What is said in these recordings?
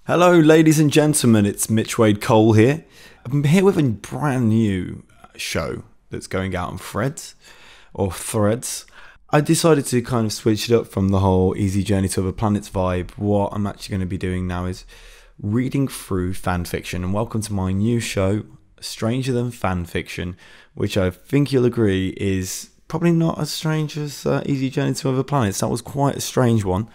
Hello, ladies and gentlemen, it's Mitch Wade Cole here. I'm here with a brand new show that's going out on Threads. I decided to kind of switch it up from the whole Easy Journey to Other Planets vibe. What I'm actually going to be doing now is reading through fan fiction. And welcome to my new show, Stranger Than Fan Fiction, which I think you'll agree is probably not as strange as Easy Journey to Other Planets. That was quite a strange one.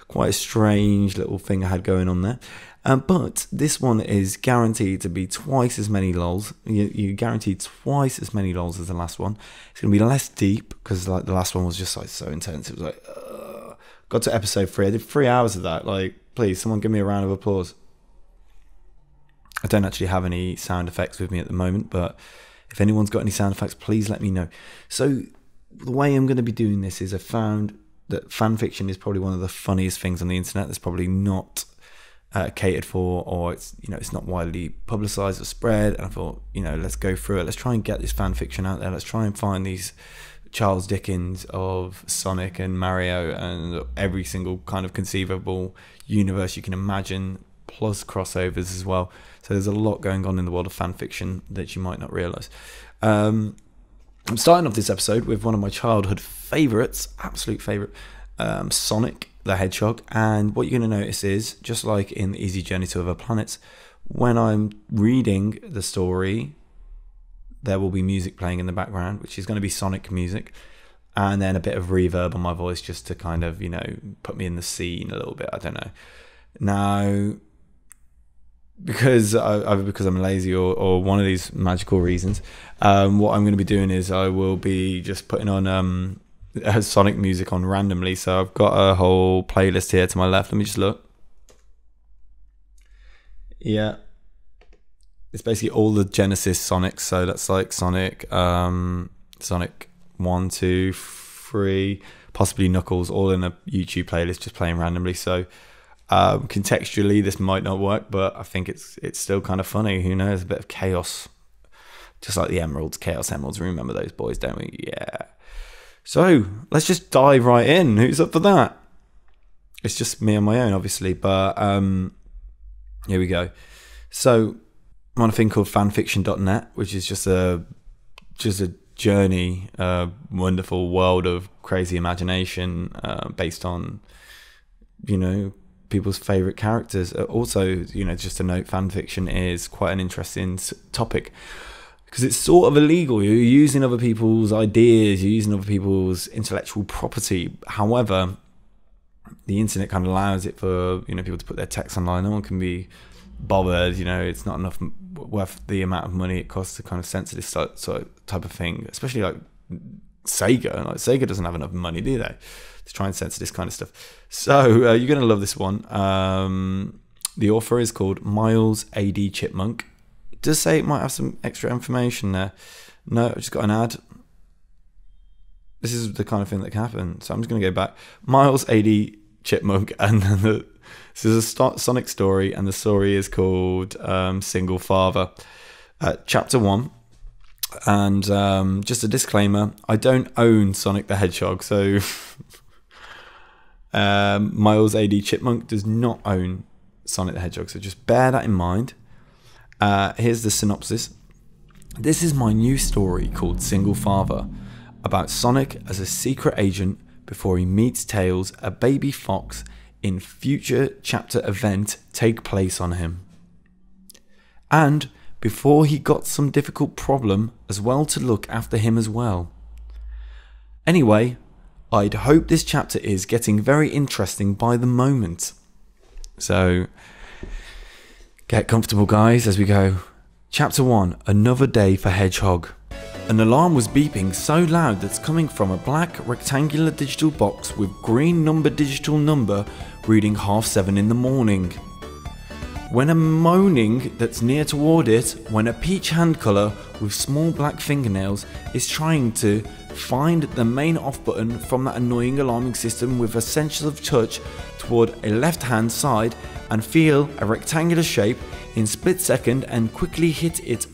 Quite a strange little thing I had going on there. But this one is guaranteed to be twice as many lols. You guaranteed twice as many lols as the last one. It's going to be less deep because like the last one was just like so intense. It was like, got to episode 3. I did 3 hours of that. Like, please, someone give me a round of applause. I don't actually have any sound effects with me at the moment, but if anyone's got any sound effects, please let me know. So the way I'm going to be doing this is I found that fan fiction is probably one of the funniest things on the internet. That's probably not catered for, or it's not widely publicized or spread. And I thought, let's go through it. Let's try and get this fan fiction out there. Let's try and find these Charles Dickens of Sonic and Mario and every single kind of conceivable universe you can imagine, plus crossovers as well. So there's a lot going on in the world of fan fiction that you might not realize. I'm starting off this episode with one of my childhood favorites, absolute favorite, Sonic the Hedgehog. And what you're going to notice is, just like in Easy Journey to Other Planets, when I'm reading the story, there will be music playing in the background, which is going to be Sonic music, and then a bit of reverb on my voice just to kind of, put me in the scene a little bit. I don't know. Now, because I'm lazy or one of these magical reasons, what I'm going to be doing is I will be just putting on Sonic music on randomly. So I've got a whole playlist here to my left. Let me just look. Yeah, it's basically all the Genesis Sonics. So that's like Sonic 1, 2, 3, possibly Knuckles, all in a YouTube playlist, just playing randomly. So contextually this might not work, but I think it's still kind of funny. Who knows? A bit of chaos, just like the Emeralds, Chaos Emeralds. We remember those boys, don't we? Yeah. So let's just dive right in. Who's up for that? It's just me on my own, obviously, but here we go. So I'm on a thing called fanfiction.net, which is just a journey, wonderful world of crazy imagination, based on people's favorite characters. Also, just a note, fan fiction is quite an interesting topic because it's sort of illegal. You're using other people's ideas, you're using other people's intellectual property. However, the internet kind of allows it for people to put their text online. No one can be bothered. It's not enough worth the amount of money it costs to kind of censor this sort of type of thing, especially like Sega. Like Sega doesn't have enough money, do they, to try and censor this kind of stuff. So you're going to love this one. The author is called Miles A.D. Chipmunk. It does say it might have some extra information there. No, I just got an ad. This is the kind of thing that can happen. So I'm just going to go back. Miles A.D. Chipmunk, and then this is a Sonic story, and the story is called Single Father. Chapter 1. And just a disclaimer, I don't own Sonic the Hedgehog, so Miles A.D. Chipmunk does not own Sonic the Hedgehog, so just bear that in mind. Here's the synopsis. This is my new story called Single Father, about Sonic as a secret agent before he meets Tails, a baby fox, in future chapter event take place on him. And before he got some difficult problem as well to look after him as well. Anyway, I'd hope this chapter is getting very interesting by the moment. So, get comfortable guys as we go. Chapter 1, Another Day for Hedgehog. An alarm was beeping so loud that's coming from a black rectangular digital box with green digital number reading 7:30 in the morning. When a moaning that's near toward it, when a peach hand colour with small black fingernails is trying to find the main off button from that annoying alarming system with a sensitive touch toward a left hand side and feel a rectangular shape in split second and quickly hit it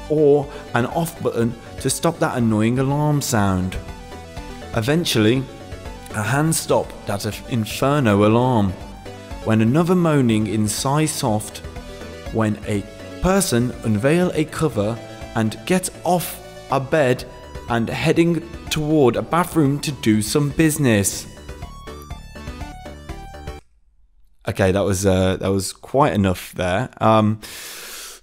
or an off button to stop that annoying alarm sound. Eventually, a hand stopped that inferno alarm. when another moaning in sigh soft, when a person unveil a cover and get off a bed and heading toward a bathroom to do some business. Okay, that was quite enough there.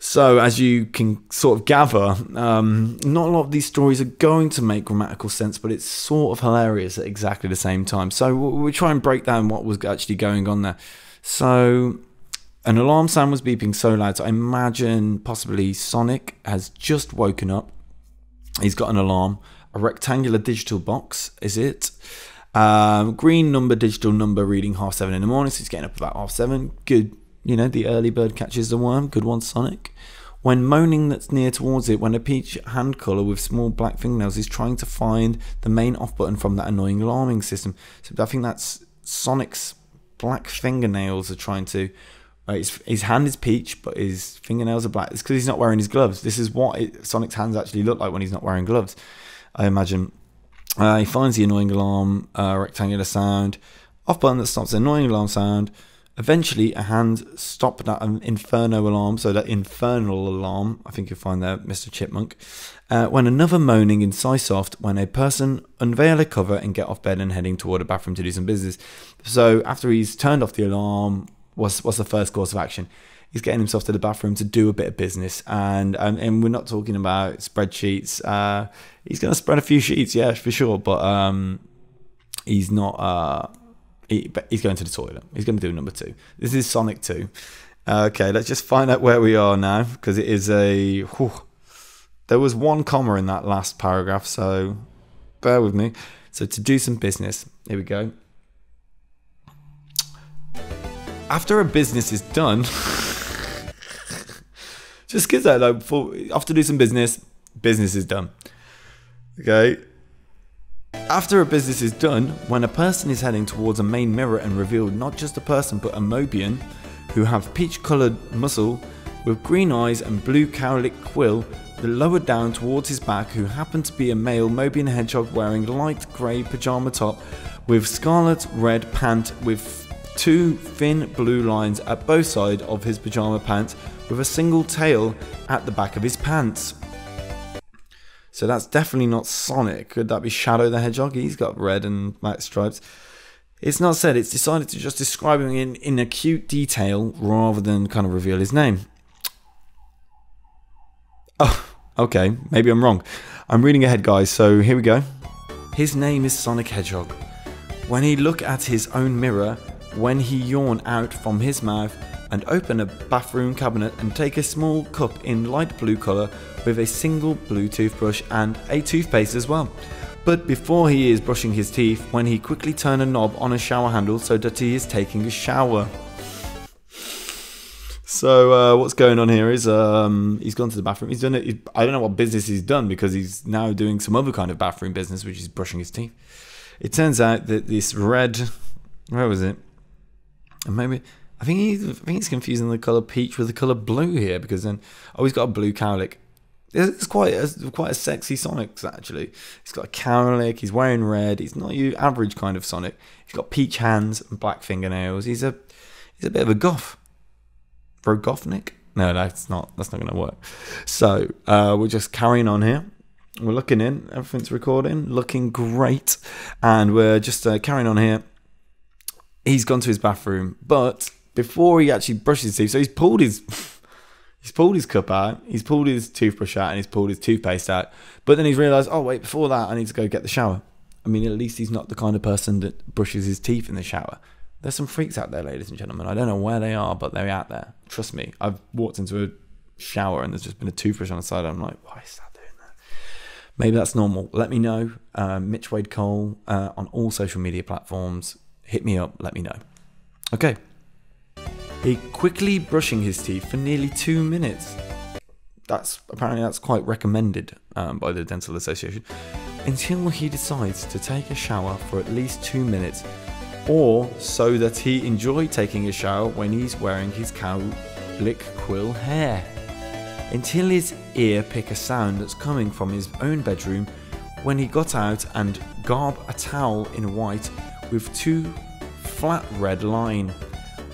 So as you can sort of gather, not a lot of these stories are going to make grammatical sense, but it's sort of hilarious at exactly the same time. So we'll try and break down what was actually going on there. So an alarm sound was beeping so loud, so I imagine possibly Sonic has just woken up. He's got an alarm, a rectangular digital box, is it? Green number, digital number, reading 7:30 in the morning, so he's getting up about 7:30. Good, you know, the early bird catches the worm. Good one, Sonic. When moaning that's near towards it, when a peach hand colour with small black fingernails is trying to find the main off button from that annoying alarming system. So I think that's Sonic's black fingernails are trying to... his hand is peach, but his fingernails are black. It's because he's not wearing his gloves. This is what Sonic's hands actually look like when he's not wearing gloves, I imagine. He finds the annoying alarm, rectangular sound, off button that stops the annoying alarm sound. Eventually, a hand stopped that inferno alarm, so that infernal alarm, I think you'll find there, Mr. Chipmunk. When another moaning in sigh soft, when a person unveil a cover and get off bed and heading toward a bathroom to do some business. So after he's turned off the alarm, what's the first course of action? He's getting himself to the bathroom to do a bit of business, and we're not talking about spreadsheets. He's going to spread a few sheets, yeah, for sure, but he's not. He's going to the toilet. He's going to do number 2. This is Sonic 2. Okay, let's just find out where we are now, because it is a... Whew, there was one comma in that last paragraph, so bear with me. So to do some business, here we go. After a business is done... just because that, like, after do some business, business is done. Okay. After a business is done, when a person is heading towards a main mirror and revealed not just a person but a Mobian who have peach-coloured muscle with green eyes and blue cowlick quill lowered down towards his back, who happened to be a male Mobian hedgehog wearing light grey pyjama top with scarlet red pant with 2 thin blue lines at both sides of his pyjama pants with a single tail at the back of his pants. So that's definitely not Sonic. Could that be Shadow the Hedgehog? He's got red and black stripes. It's not said. It's decided to just describe him in acute detail rather than kind of reveal his name. Oh, okay. Maybe I'm wrong. I'm reading ahead, guys. So here we go. His name is Sonic Hedgehog. When he look at his own mirror, when he yawn out from his mouth and open a bathroom cabinet and take a small cup in light blue colour with a single blue toothbrush and a toothpaste as well. But before he is brushing his teeth, when he quickly turn a knob on a shower handle so that he is taking a shower. So what's going on here is he's gone to the bathroom. He's done it. I don't know what business he's done, because he's now doing some other kind of bathroom business, which is brushing his teeth. It turns out that this red, where was it? And maybe I think he's confusing the colour peach with the colour blue here, because then he's got a blue cowlick. It's quite a sexy Sonic, actually. He's got a cowlick. He's wearing red. He's not your average kind of Sonic. He's got peach hands and black fingernails. He's a bit of a goth. For a gothnik? No, that's not going to work. So we're just carrying on here. We're looking in. Everything's recording, looking great, and we're just carrying on here. He's gone to his bathroom, but before he actually brushes his teeth, so he's pulled his cup out, he's pulled his toothbrush out, and he's pulled his toothpaste out. But then he's realised, oh wait, before that I need to go get the shower. I mean, at least he's not the kind of person that brushes his teeth in the shower. There's some freaks out there, ladies and gentlemen. I don't know where they are, but they're out there. Trust me. I've walked into a shower and there's just been a toothbrush on the side. I'm like, why is that doing that? Maybe that's normal. Let me know. Mitch Wade Cole on all social media platforms. Hit me up. Let me know. Okay. He quickly brushing his teeth for nearly 2 minutes. Apparently that's quite recommended by the Dental Association. Until he decides to take a shower for at least 2 minutes, or so that he enjoyed taking a shower when he's wearing his cowlick quill hair. Until his ear pick a sound that's coming from his own bedroom when he got out and garb a towel in white with 2 flat red line.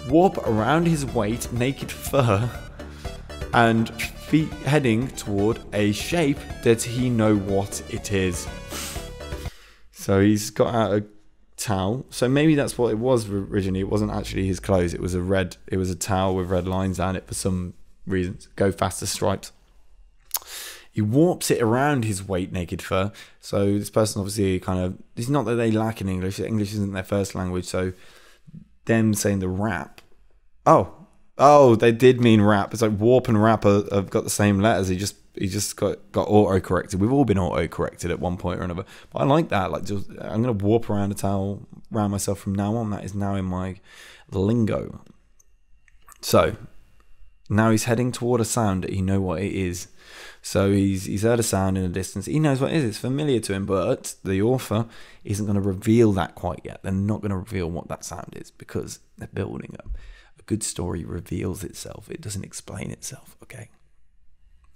warp around his weight naked fur and feet heading toward a shape that he know what it is. So he's got out a towel. So maybe that's what it was originally. It wasn't actually his clothes. It was a towel with red lines down it for some reasons. Go faster stripes. He warps it around his weight naked fur. So this person obviously it's not that they lack in English. English isn't their first language. So them saying the wrap. Oh, they did mean rap. It's like warp and rap have got the same letters. He just got auto-corrected. We've all been auto-corrected at one point or another. But I like that. Like, I'm going to warp around a towel around myself from now on. That is now in my lingo. So, now he's heading toward a sound that he know what it is. So he's heard a sound in the distance. He knows what it is. It's familiar to him. But the author isn't going to reveal that quite yet. They're not going to reveal what that sound is because they're building up. A good story reveals itself. It doesn't explain itself, okay?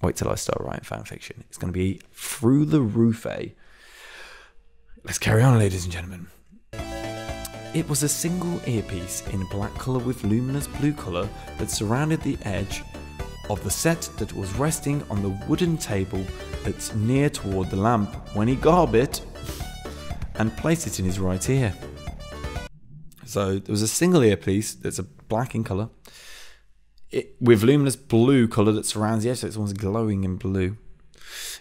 Wait till I start writing fan fiction. It's going to be through the roof, eh? Let's carry on, ladies and gentlemen. It was a single earpiece in black colour with luminous blue colour that surrounded the edge of the set that was resting on the wooden table that's near toward the lamp when he grabbed it and placed it in his right ear. So there was a single earpiece that's a black in colour with luminous blue colour that surrounds the edge, so it's almost glowing in blue.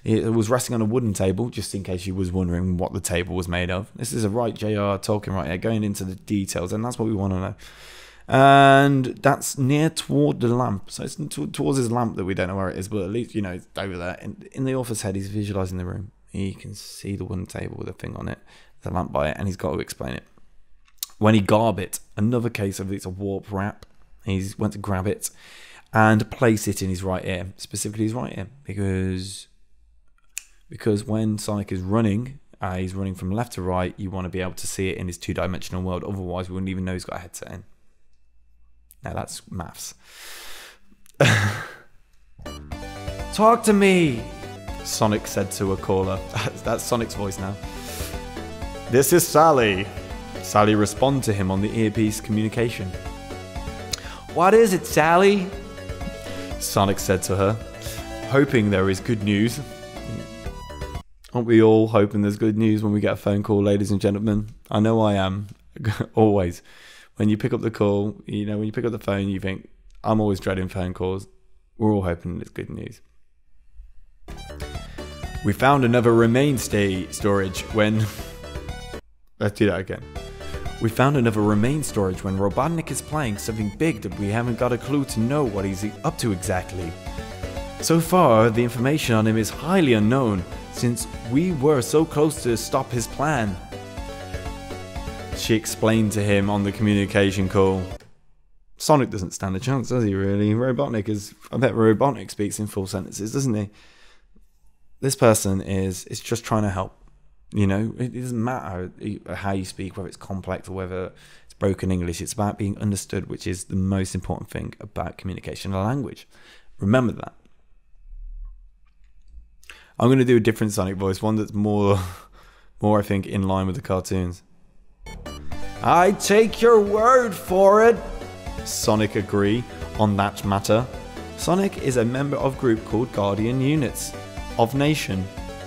It was resting on a wooden table, just in case you was wondering what the table was made of. This is a right J.R. Tolkien right here, going into the details, and that's what we want to know. And that's near toward the lamp, so it's towards his lamp that we don't know where it is, but at least, you know, it's over there. In the author's head, he's visualising the room. He can see the wooden table with a thing on it, the lamp by it, and he's got to explain it. When he garb it, another case of it's a warp wrap. He went to grab it and place it in his right ear, specifically his right ear, because when Sonic is running, he's running from left to right. You want to be able to see it in his two-dimensional world. Otherwise, we wouldn't even know he's got a headset in. Now that's maths. Talk to me, Sonic said to a caller. That's Sonic's voice now. This is Sally. Sally responded to him on the earpiece communication. What is it, Sally? Sonic said to her, hoping there is good news. Aren't we all hoping there's good news when we get a phone call, ladies and gentlemen? I know I am. Always. When you pick up the call, you know, when you pick up the phone, you think, I'm always dreading phone calls. We're all hoping there's good news. We found another remains storage when... Let's do that again. We found another remain storage when Robotnik is playing something big that we haven't got a clue to know what he's up to exactly. So far, the information on him is highly unknown, since we were so close to stop his plan. She explained to him on the communication call. Sonic doesn't stand a chance, does he really? Robotnik is... I bet Robotnik speaks in full sentences, doesn't he? This person is just trying to help. You know, it doesn't matter how you speak, whether it's complex or whether it's broken English. It's about being understood, which is the most important thing about communication and language. Remember that. I'm going to do a different Sonic voice, one that's more I think, in line with the cartoons. I take your word for it. Sonic agree on that matter. Sonic is a member of group called Guardian Units of Nation,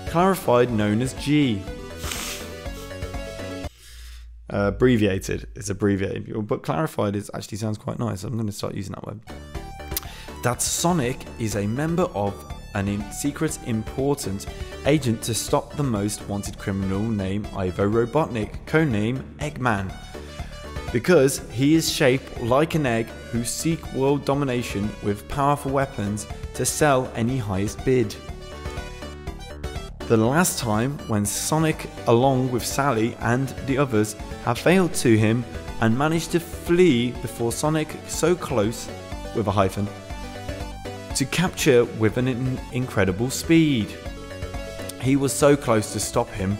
clarified known as G. Abbreviated. It's abbreviated, but clarified actually sounds quite nice. I'm going to start using that word. That Sonic is a member of an secret important agent to stop the most wanted criminal named Ivo Robotnik, codename Eggman, because he is shaped like an egg who seek world domination with powerful weapons to sell any highest bid. The last time when Sonic, along with Sally and the others, have failed to him and managed to flee before Sonic so close, with a hyphen, to capture with an incredible speed. He was so close to stop him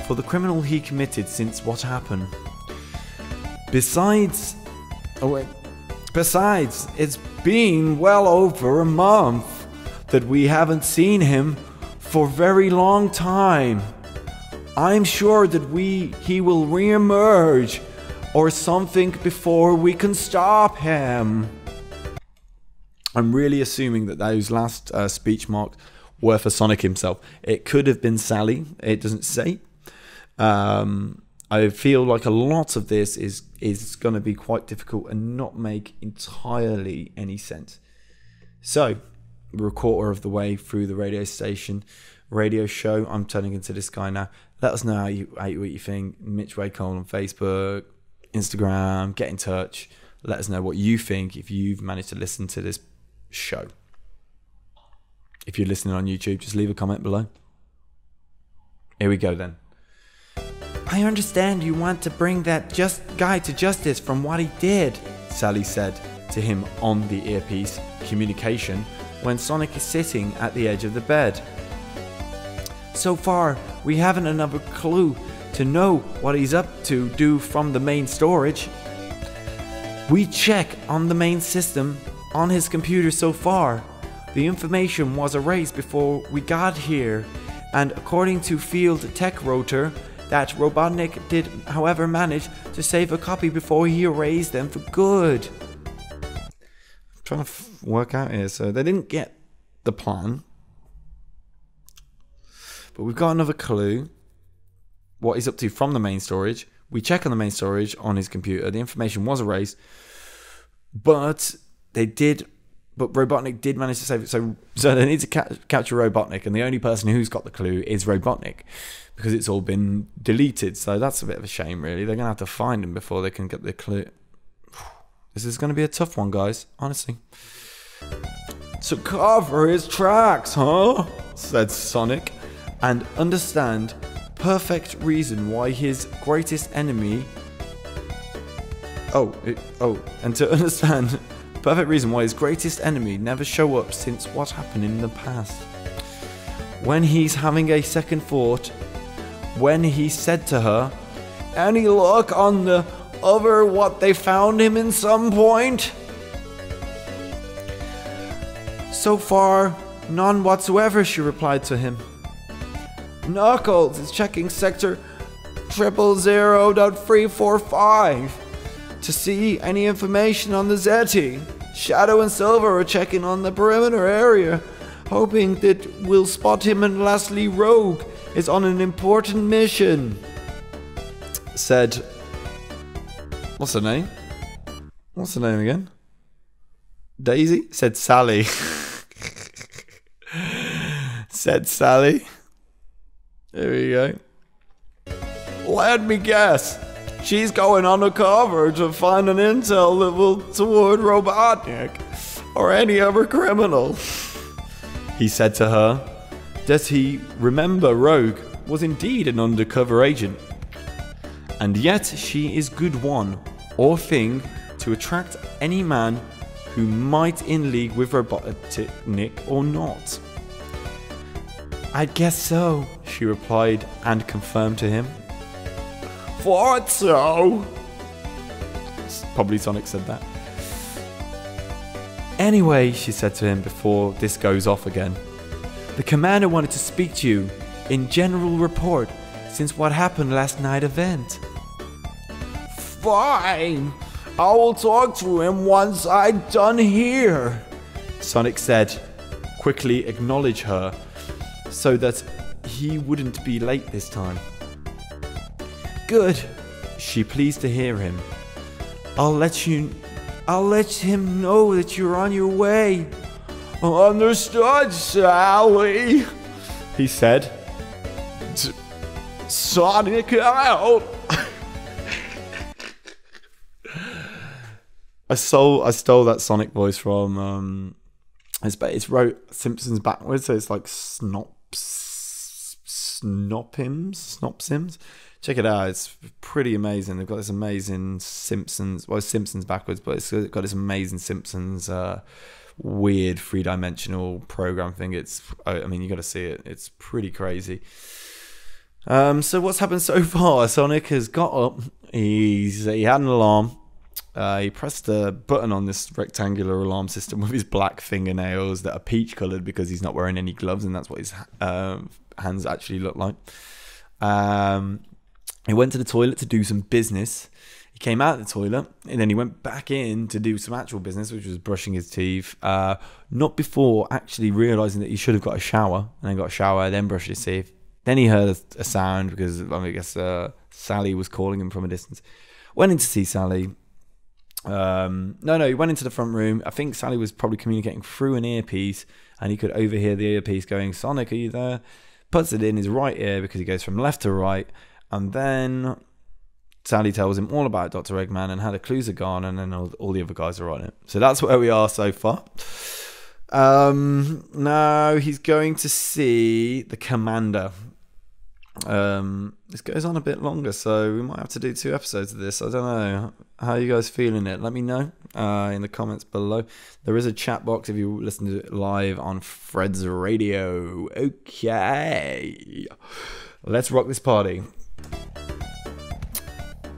for the criminal he committed since what happened. Besides, it's been well over a month that we haven't seen him for a very long time. I'm sure that he will re-emerge or something before we can stop him. I'm really assuming that those last speech marks were for Sonic himself. It could have been Sally. It doesn't say. I feel like a lot of this is going to be quite difficult and not make entirely any sense. So, we're a quarter of the way through the radio show. I'm turning into this guy now. Let us know what you think. Mitch Wade Cole on Facebook, Instagram. Get in touch. Let us know what you think if you've managed to listen to this show. If you're listening on YouTube, just leave a comment below. Here we go then. I understand you want to bring that guy to justice from what he did, Sally said to him on the earpiece communication when Sonic is sitting at the edge of the bed. So far, we haven't another clue to know what he's up to do from the main storage. We check on the main system on his computer so far. The information was erased before we got here, and according to Field Tech Rotor, that Robotnik did, however, manage to save a copy before he erased them for good. I'm trying to work out here. So they didn't get the plan, but we've got another clue. What he's up to from the main storage. We check on the main storage on his computer. The information was erased, but Robotnik did manage to save it. So they need to capture Robotnik, and the only person who's got the clue is Robotnik, because it's all been deleted. So that's a bit of a shame, really. They're going to have to find him before they can get the clue. This is going to be a tough one, guys, honestly. To cover his tracks, huh? Said Sonic, and understand perfect reason why his greatest enemy... and to understand perfect reason why his greatest enemy never show up since what happened in the past. When he's having a second thought, when he said to her, any luck on the other what they found him in some point? So far, none whatsoever, she replied to him. Knuckles is checking sector 000.345 to see any information on the Zeti. Shadow and Silver are checking on the perimeter area, hoping that we'll spot him, and lastly Rogue is on an important mission. Said... What's her name? What's her name again? Daisy? Said Sally. Said Sally. There we go. Let me guess. She's going undercover to find an intel that will toward Robotnik or any other criminal. He said to her. Does he remember Rogue was indeed an undercover agent? And yet she is good one or thing to attract any man who might in league with Robotnik or not. I guess so, she replied and confirmed to him. Thought so. Probably Sonic said that. Anyway, she said to him before this goes off again. The commander wanted to speak to you in general report since what happened last night event. Fine. I will talk to him once I'm done here, Sonic said. Quickly acknowledge her so that he wouldn't be late this time. Good. She pleased to hear him. I'll let him know that you're on your way. Understood, Sally, he said. Sonic out. I stole that Sonic voice from it's wrote Simpsons backwards, so it's like Snopsims. Check it out, it's pretty amazing. They've got this amazing Simpsons, well, Simpsons backwards, but it's got this amazing Simpsons weird three-dimensional program thing. You got to see it. It's pretty crazy. So what's happened so far? Sonic has got up. He had an alarm. He pressed a button on this rectangular alarm system with his black fingernails that are peach coloured because he's not wearing any gloves, and that's what his hands actually look like. He went to the toilet to do some business. He came out of the toilet, and then he went back in to do some actual business, which was brushing his teeth. Not before actually realising that he should have got a shower, and then got a shower, then brushed his teeth. Then he heard a sound because I guess Sally was calling him from a distance. Went in to see Sally. No, he went into the front room. I think Sally was probably communicating through an earpiece, and he could overhear the earpiece going, "Sonic, are you there?" Puts it in his right ear because he goes from left to right, and then Sally tells him all about Dr. Eggman and how the clues are gone, and then all the other guys are on it. So that's where we are so far. Now he's going to see the commander. This goes on a bit longer, so we might have to do 2 episodes of this. I don't know. How are you guys feeling it? Let me know in the comments below. There is a chat box if you listen to it live on Fred's Radio. Okay. Let's rock this party.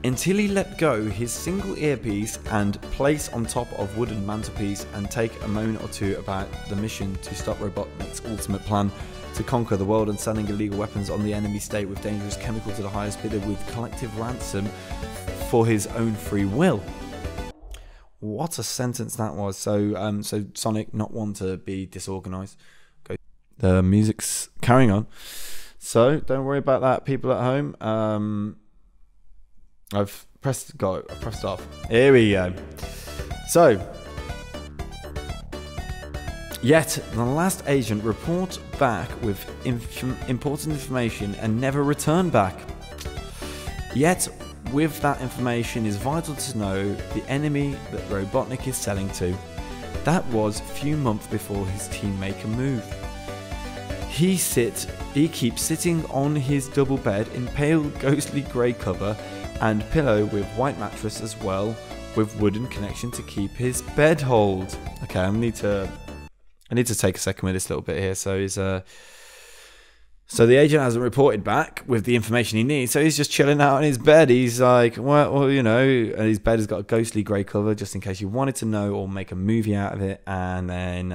Until he let go his single earpiece and place on top of wooden mantelpiece and take a moment or two about the mission to stop Robotnik's ultimate plan to conquer the world and selling illegal weapons on the enemy state with dangerous chemical to the highest bidder with collective ransom for his own free will. What a sentence that was. So Sonic, not one to be disorganized. The music's carrying on. So don't worry about that, people at home. I've pressed off. Here we go. So, yet the last agent report back with important information and never returned back. Yet, with that information, is vital to know the enemy that Robotnik is selling to. That was a few months before his team make a move. He keeps sitting on his double bed in pale ghostly grey cover and pillow with white mattress as well, with wooden connection to keep his bed hold. Okay, I need to take a second with this little bit here. So the agent hasn't reported back with the information he needs, so he's just chilling out on his bed. He's like, well, you know, and his bed has got a ghostly grey cover just in case you wanted to know or make a movie out of it, and then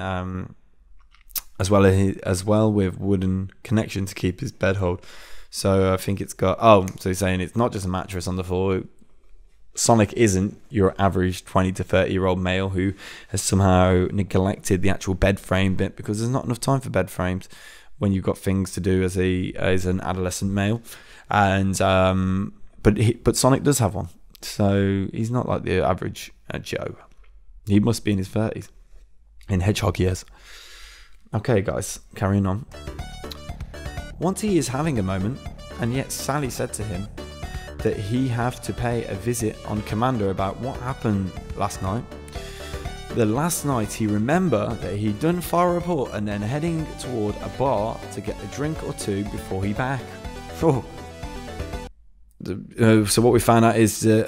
as well with wooden connection to keep his bed hold. So I think it's got, so he's saying it's not just a mattress on the floor. Sonic isn't your average 20 to 30 year old male who has somehow neglected the actual bed frame bit, because there's not enough time for bed frames when you've got things to do as an adolescent male. And but Sonic does have one, so he's not like the average Joe. He must be in his 30s, in hedgehog years. Okay, guys, carrying on. Once he is having a moment, and yet Sally said to him that he have to pay a visit on Commander about what happened last night. The last night he remember that he'd done file report and then heading toward a bar to get a drink or two before he back. So what we found out is that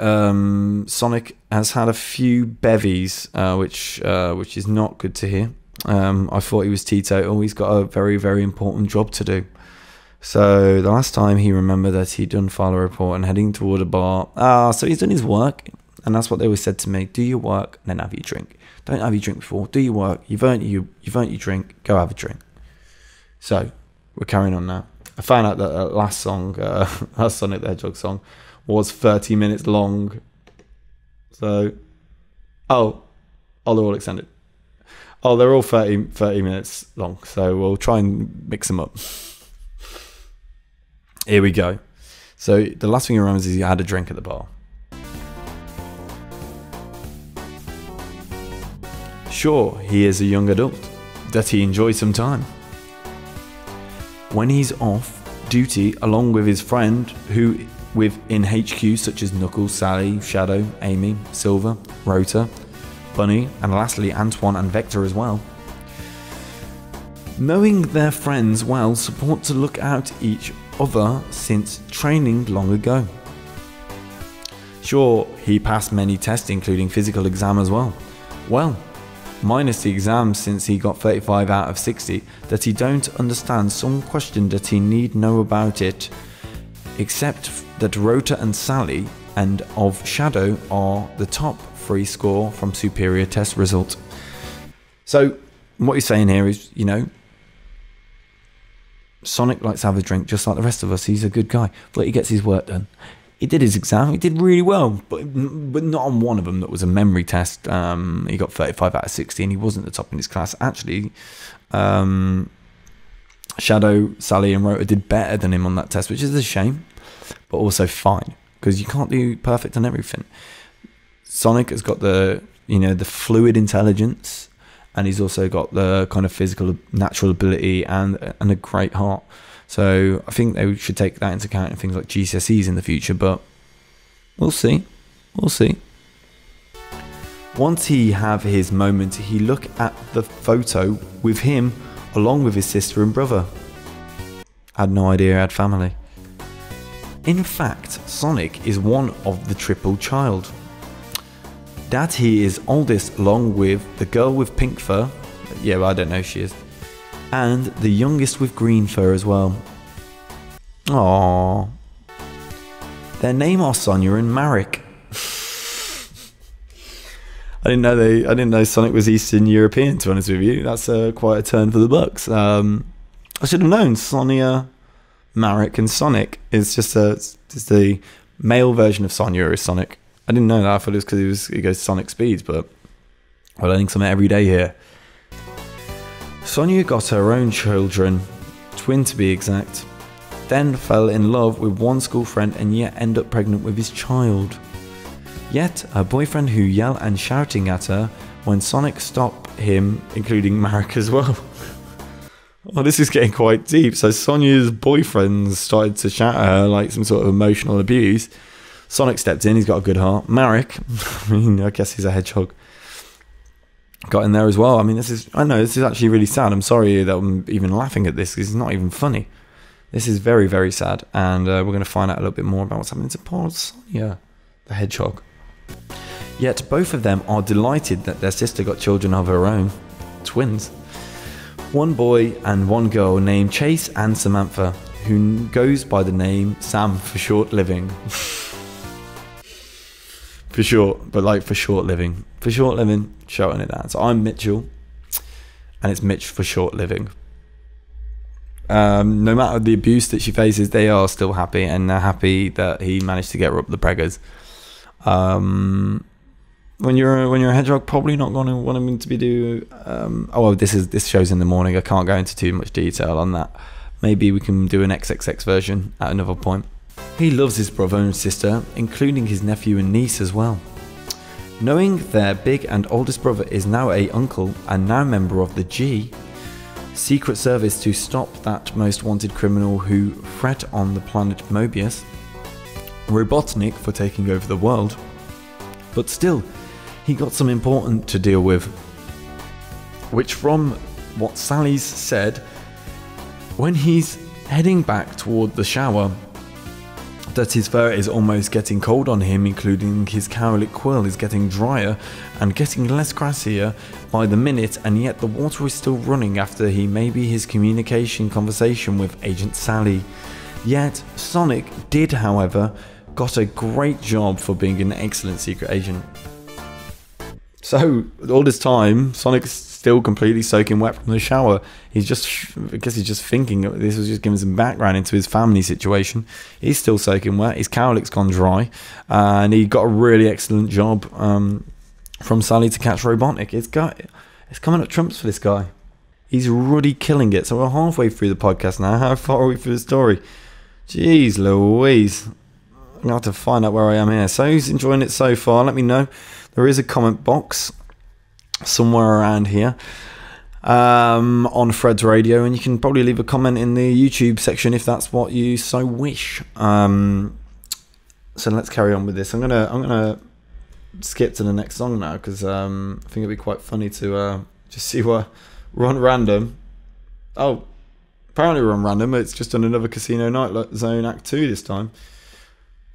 Sonic has had a few bevies, which is not good to hear. I thought he was teetotal. He's got a very, very important job to do. So the last time he remembered that he'd done file a report and heading toward a bar. So he's done his work, and that's what they always said to me: do your work, and then have your drink. Don't have your drink before. Do your work. You've earned your drink. Go have a drink. So we're carrying on now. I found out that last song, last Sonic the Hedgehog song, was 30 minutes long. So, they're all extended. They're all 30 minutes long. So we'll try and mix them up. Here we go. So the last thing he remembers is he had a drink at the bar. Sure, he is a young adult, that he enjoys some time. When he's off duty along with his friend who in HQ such as Knuckles, Sally, Shadow, Amy, Silver, Rota, Bunny, and lastly Antoine and Vector as well. Knowing their friends well support to look out each other since training long ago. Sure, he passed many tests including physical exam as well. Well, minus the exam since he got 35 out of 60, that he don't understand some question that he need know about it, except that Rota and Sally and of Shadow are the top 3 score from superior test result. So what he's saying here is, you know, Sonic likes to have a drink just like the rest of us. He's a good guy, but he gets his work done. He did his exam. He did really well, but not on one of them that was a memory test. He got 35 out of 60, and he wasn't the top in his class. Actually, Shadow, Sally, and Rota did better than him on that test, which is a shame, but also fine, because you can't do perfect on everything. Sonic has got the fluid intelligence, and he's also got the kind of physical, natural ability and a great heart. So I think they should take that into account in things like GCSEs in the future, but we'll see. We'll see. Once he have his moment, he look at the photo with him along with his sister and brother. Had no idea he had family. In fact, Sonic is one of the triple child. That he is oldest along with the girl with pink fur. Yeah, well, I don't know who she is. And the youngest with green fur as well. Aww. Their name are Sonia and Marek. I didn't know Sonic was Eastern European, to be honest with you. That's quite a turn for the bucks. I should have known. Sonia, Marek, and Sonic is just the male version of Sonia is Sonic. I didn't know that. I thought it was because he goes Sonic speeds, but we're learning something every day here. Sonia got her own children, twin to be exact, then fell in love with one school friend and yet ended up pregnant with his child. Yet her boyfriend who yelled and shouting at her when Sonic stopped him, including Marek as well. Oh, this is getting quite deep. So Sonia's boyfriend started to shout at her like some sort of emotional abuse. Sonic stepped in, he's got a good heart. Marek, I guess he's a hedgehog, got in there as well. I mean, this is actually really sad. I'm sorry that I'm even laughing at this, because it's not even funny. This is very, very sad, and we're going to find out a little bit more about what's happening to poor Sonia, the hedgehog. Yet both of them are delighted that their sister got children of her own, twins. One boy and one girl named Chase and Samantha, who goes by the name Sam for short living. For short, but like for short living. For short living, shouting it down. So I'm Mitchell, and it's Mitch for short living. No matter the abuse that she faces, they are still happy, and they're happy that he managed to get her up the preggers. When you're a hedgehog, probably not going to want him to be this shows in the morning. I can't go into too much detail on that. Maybe we can do an XXX version at another point. He loves his brother and sister, including his nephew and niece as well. Knowing their big and oldest brother is now a uncle and now member of the G, Secret Service to stop that most wanted criminal who threat on the planet Mobius, Robotnik for taking over the world, but still, he got some important to deal with, which from what Sally's said, when he's heading back toward the shower, that his fur is almost getting cold on him, including his cowlick quill is getting drier and getting less grassier by the minute, and yet the water is still running after his communication conversation with Agent Sally. Yet Sonic did, however, got a great job for being an excellent secret agent. So all this time, Sonic's still completely soaking wet from the shower. I guess he's just thinking, this was just giving some background into his family situation. He's still soaking wet, his cowlick's gone dry, and he got a really excellent job from Sally to catch Robotnik. It's coming up trumps for this guy. He's really killing it. So we're halfway through the podcast now. How far are we through the story? Jeez Louise. I'm going to have to find out where I am here. So who's enjoying it so far? Let me know. There is a comment box somewhere around here on Fred's Radio, and you can probably leave a comment in the YouTube section if that's what you so wish. So let's carry on with this. I'm gonna skip to the next song now, because I think it'd be quite funny to just see what run random. Oh, apparently we're on random. It's just on another Casino Night Zone Act 2 this time.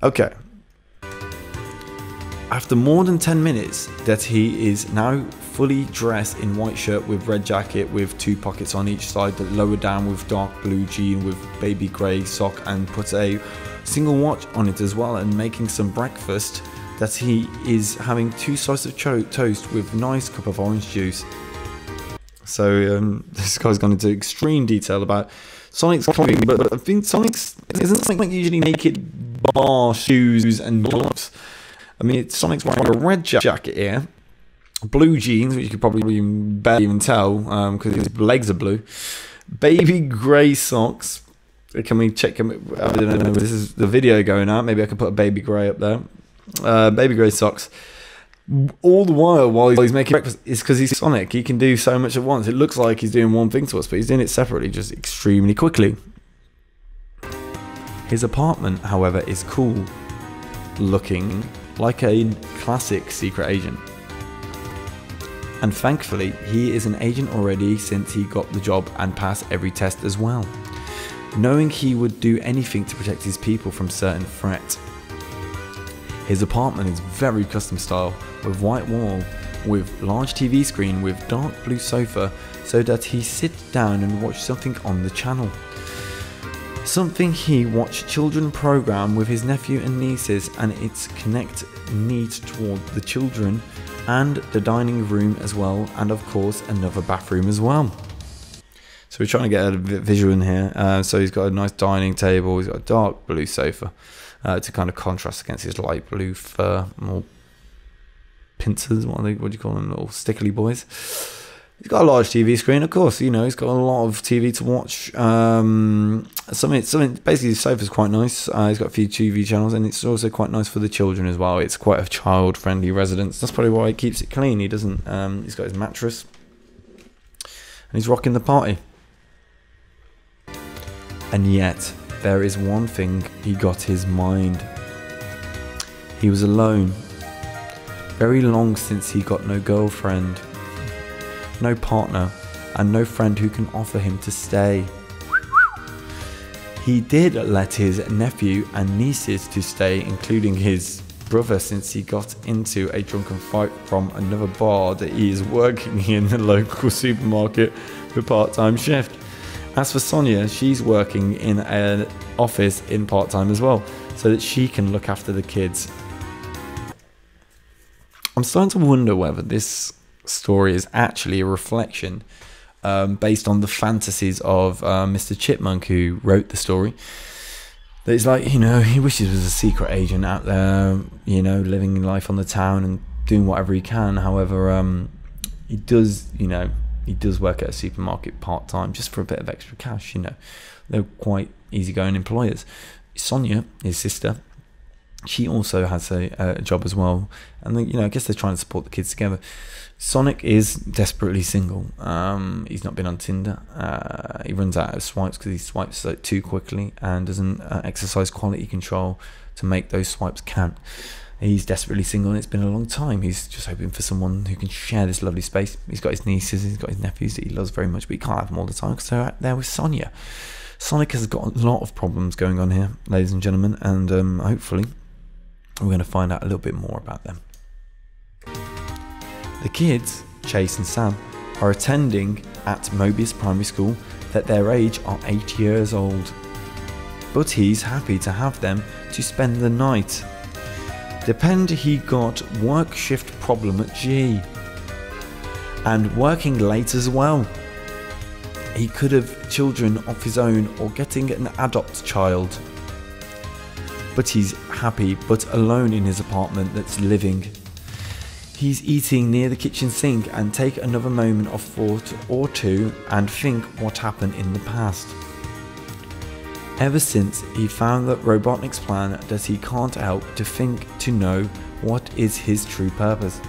Okay. After more than 10 minutes that he is now fully dressed in white shirt with red jacket with 2 pockets on each side that lower down with dark blue jean with baby grey sock, and puts a single watch on it as well, and making some breakfast, that he is having 2 slices of toast with a nice cup of orange juice. So this guy's gone into extreme detail about Sonic's clothing, but I think isn't Sonic usually naked bar, shoes, and gloves. I mean, Sonic's wearing a red jacket here, blue jeans, which you could probably barely even tell because his legs are blue, baby grey socks. Can we check? I don't know. This is the video going out. Maybe I can put a baby grey up there. Baby grey socks. All the while he's making breakfast, it's because he's Sonic. He can do so much at once. It looks like he's doing one thing to us, but he's doing it separately, just extremely quickly. His apartment, however, is cool looking, like a classic secret agent. And thankfully, he is an agent already since he got the job and passed every test as well, knowing he would do anything to protect his people from certain threats. His apartment is very custom style, with white wall, with large TV screen with dark blue sofa, so that he sits down and watch something on the channel. Something he watched children program with his nephew and nieces, and it's connect neat toward the children and the dining room as well, and of course another bathroom as well. So we're trying to get a visual in here. So he's got a nice dining table, he's got a dark blue sofa to kind of contrast against his light blue fur, more pincers, what do you call them, little stickly boys. He's got a large TV screen, of course, you know, he's got a lot of TV to watch. Basically the sofa's quite nice. He's got a few TV channels, and it's also quite nice for the children as well. It's quite a child-friendly residence. That's probably why he keeps it clean. He doesn't, he's got his mattress, and he's rocking the party. And yet, there is one thing he got his mind. He was alone. Very long since he got no girlfriend, no partner, and no friend who can offer him to stay. He did let his nephew and nieces to stay, including his brother, since he got into a drunken fight from another bar that he is working in the local supermarket for part-time shift. As for Sonia, she's working in an office in part-time as well, so that she can look after the kids. I'm starting to wonder whether this story is actually a reflection based on the fantasies of Mr. Chipmunk, who wrote the story. That it's like, you know, he wishes he was a secret agent out there, you know, living life on the town and doing whatever he can. However, he does, you know, he does work at a supermarket part-time just for a bit of extra cash, you know. They're quite easygoing employers. Sonia, his sister, she also has a job as well. And, you know, I guess they're trying to support the kids together. Sonic is desperately single. He's not been on Tinder. He runs out of swipes because he swipes like too quickly and doesn't exercise quality control to make those swipes count. He's desperately single, and it's been a long time. He's just hoping for someone who can share this lovely space. He's got his nieces, he's got his nephews that he loves very much, but he can't have them all the time because they're out there with Sonia. Sonic has got a lot of problems going on here, ladies and gentlemen, and hopefully we're going to find out a little bit more about them. The kids, Chase and Sam, are attending at Mobius Primary School. That their age are 8 years old, but he's happy to have them to spend the night. Depend he got work shift problem at G, and working late as well. He could have children of his own or getting an adopted child, but he's happy but alone in his apartment that's living. He's eating near the kitchen sink and take another moment of thought or two and think what happened in the past. Ever since he found that Robotnik's plan, that he can't help to think to know what is his true purpose.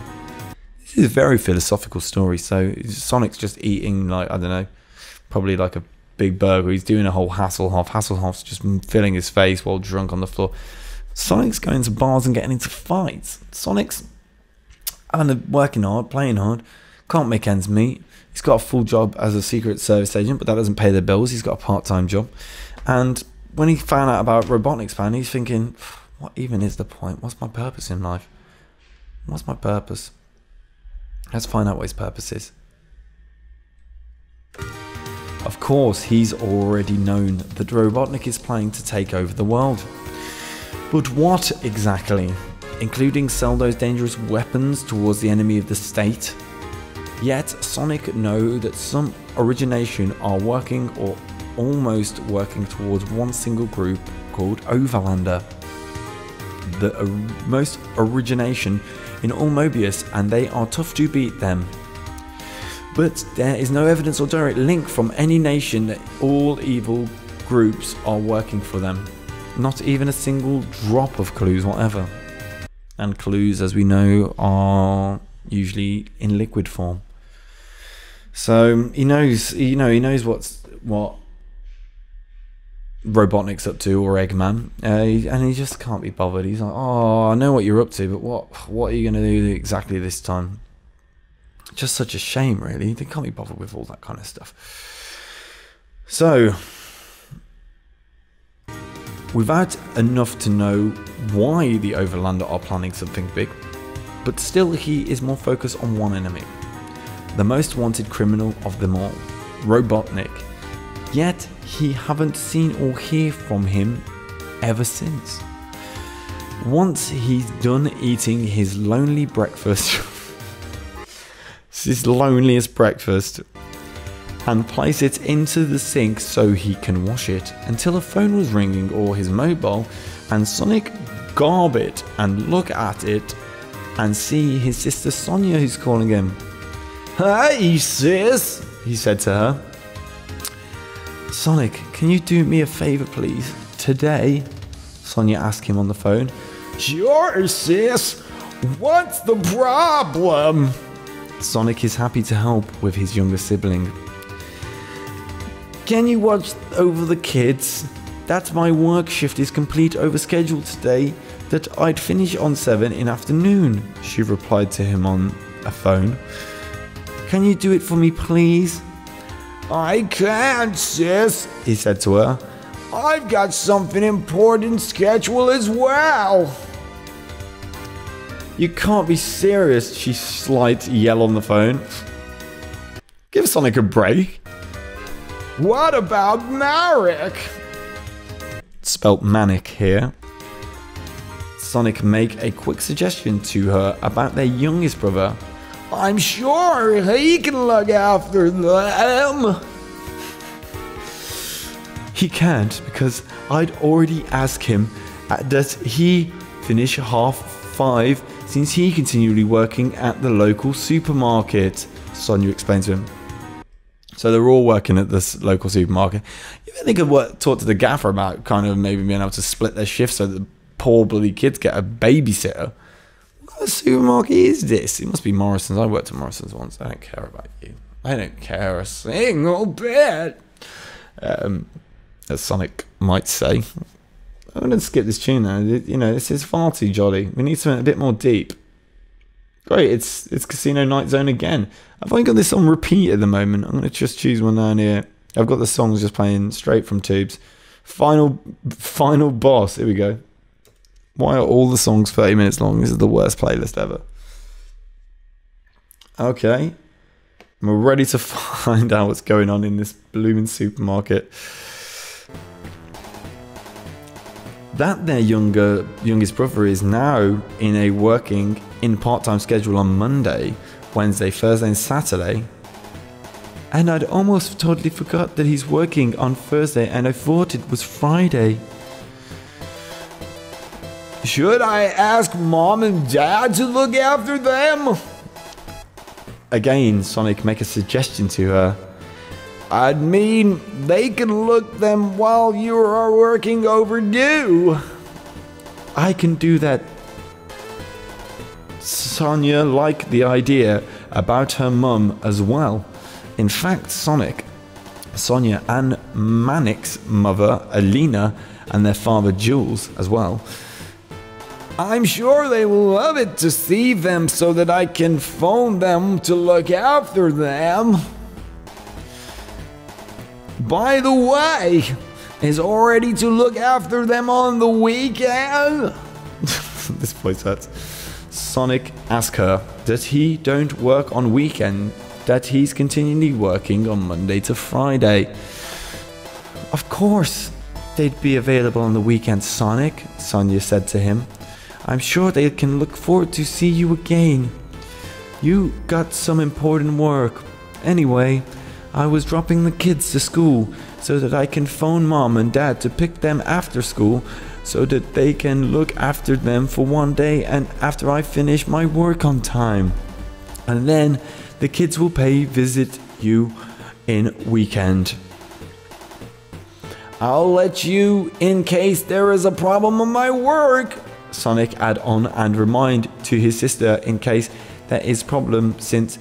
This is a very philosophical story. So Sonic's just eating, like, I don't know, probably like a big burger. He's doing a whole Hasselhoff. Hasselhoff's just filling his face while drunk on the floor. Sonic's going to bars and getting into fights. Sonic's working hard, playing hard, can't make ends meet. He's got a full job as a Secret Service agent, but that doesn't pay the bills. He's got a part-time job. And when he found out about Robotnik's plan, he's thinking, what even is the point? What's my purpose in life? What's my purpose? Let's find out what his purpose is. Of course, he's already known that Robotnik is planning to take over the world. But what exactly? Including sell those dangerous weapons towards the enemy of the state? Yet Sonic know that some origination are working or almost working towards one single group called Overlander. the most origination in all Mobius, and they are tough to beat them. But there is no evidence or direct link from any nation that all evil groups are working for them. Not even a single drop of clues whatever. And clues, as we know, are usually in liquid form. So he knows what Robotnik's up to, or Eggman, and he just can't be bothered. He's like, oh, I know what you're up to, but what are you going to do exactly this time? Just such a shame, really. They can't be bothered with all that kind of stuff. So, without enough to know why the Overlander are planning something big, but still he is more focused on one enemy. The most wanted criminal of them all, Robotnik. Yet he haven't seen or hear from him ever since. Once he's done eating his lonely breakfast, his loneliest breakfast, and place it into the sink so he can wash it, until a phone was ringing or his mobile, and Sonic garb it and look at it and see his sister Sonia who's calling him. "Hey sis," he said to her. "Sonic, can you do me a favor please, today?" Sonia asked him on the phone. "Sure sis, what's the problem?" Sonic is happy to help with his younger sibling. "Can you watch over the kids? That my work shift is complete over schedule today, that I'd finish on 7 in afternoon," she replied to him on a phone. "Can you do it for me please?" "I can't sis," he said to her. "I've got something important scheduled as well." "You can't be serious," she slight yell on the phone. "Give Sonic a break." "What about Marek?" Spelt manic here. Sonic make a quick suggestion to her about their youngest brother. "I'm sure he can look after them." "He can't, because I'd already asked him that he finish 5:30 since he continually working at the local supermarket," Sonia explained to him. So they're all working at this local supermarket. You think they could talk to the gaffer about kind of maybe being able to split their shifts so that the poor bloody kids get a babysitter? What kind of supermarket is this? It must be Morrison's. I worked at Morrison's once. I don't care about you. I don't care a single bit. As Sonic might say. I'm going to skip this tune now. You know, this is far too jolly. We need something a bit more deep. Great, it's Casino Night Zone again. I've only got this on repeat at the moment. I'm going to just choose one down here. I've got the songs just playing straight from tubes. Final boss. Here we go. Why are all the songs 30 minutes long? This is the worst playlist ever. Okay. We're ready to find out what's going on in this blooming supermarket. That their youngest brother is now working in part-time schedule on Monday, Wednesday, Thursday and Saturday. And I'd almost totally forgot that he's working on Thursday and I thought it was Friday. "Should I ask Mom and Dad to look after them?" Again, Sonic make a suggestion to her. "I mean, they can look them while you are working overdue." "I can do that." Sonia liked the idea about her mum as well. In fact, Sonia and Manic's mother, Alina, and their father, Jules, as well. "I'm sure they will love it to see them so that I can phone them to look after them. By the way, is already to look after them on the weekend?" This voice hurts. Sonic asked her that he don't work on weekend, that he's continually working on Monday to Friday. "Of course they'd be available on the weekend, Sonic," Sonia said to him. "I'm sure they can look forward to see you again. You got some important work. Anyway, I was dropping the kids to school so that I can phone mom and dad to pick them after school so that they can look after them for one day and after I finish my work on time. And then the kids will visit you in weekend. I'll let you in case there is a problem on my work, Sonic add on and remind to his sister in case there is problem since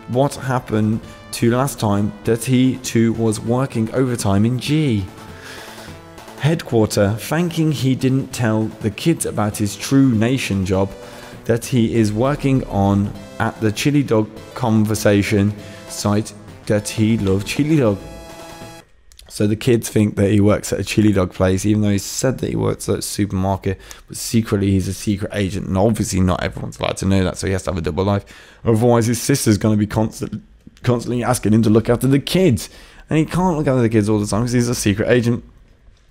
what happened to last time that he too was working overtime in G. Headquarter, thanking he didn't tell the kids about his True Nation job that he is working on at the Chili Dog conversation site that he loved Chili Dog. So the kids think that he works at a chili dog place, even though he said that he works at a supermarket, but secretly he's a secret agent, and obviously not everyone's allowed to know that, so he has to have a double life. Otherwise his sister's going to be constantly asking him to look after the kids, and he can't look after the kids all the time because he's a secret agent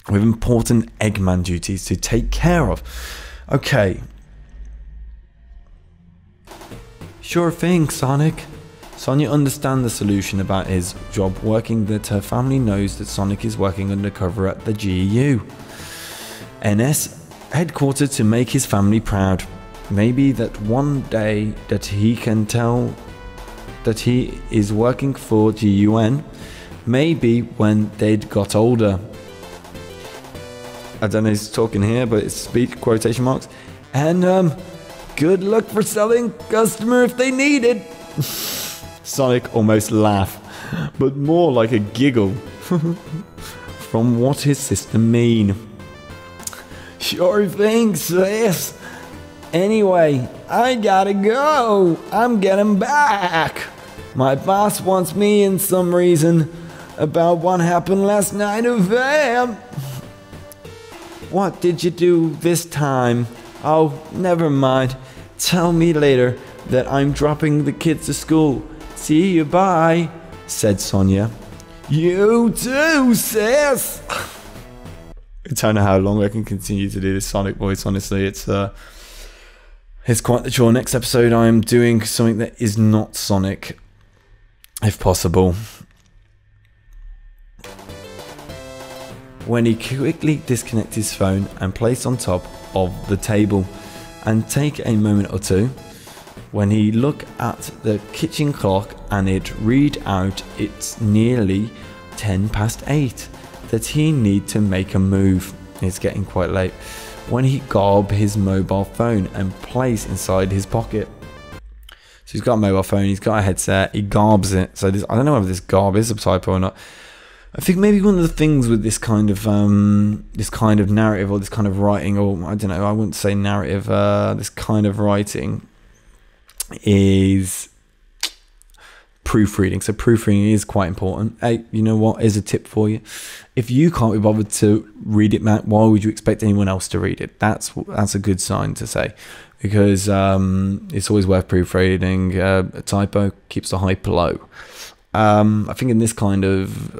with important Eggman duties to take care of. Okay. Sure thing, Sonic. Sonia understands the solution about his job working, that her family knows that Sonic is working undercover at the GU. NS headquartered to make his family proud. Maybe that one day that he can tell that he is working for GUN. Maybe when they'd got older. I don't know if he's talking here, but it's speak quotation marks. And good luck for selling customer if they need it. Sonic almost laughed, but more like a giggle from what his sister mean. Sure thing, sis. Anyway, I gotta go. I'm getting back. My boss wants me in some reason about what happened last night of them. What did you do this time? Oh, never mind. Tell me later that I'm dropping the kids to school. See you, bye, said Sonia. You too, sis. I don't know how long I can continue to do this Sonic voice, honestly. It's quite the chore. Next episode I'm doing something that is not Sonic, if possible. When he quickly disconnects his phone and place on top of the table and take a moment or two, when he look at the kitchen clock and it read out it's nearly 8:10, that he need to make a move. It's getting quite late. When he gob his mobile phone and place inside his pocket. So he's got a mobile phone, he's got a headset, he garbs it. So I don't know whether this garb is a typo or not. I think maybe one of the things with this kind of narrative or this kind of writing, or I don't know, I wouldn't say narrative, this kind of writing is proofreading. So proofreading is quite important. Hey, you know what? Here's a tip for you. If you can't be bothered to read it, Matt, why would you expect anyone else to read it? That's a good sign to say, because it's always worth proofreading. A typo keeps the hype low. I think in this kind of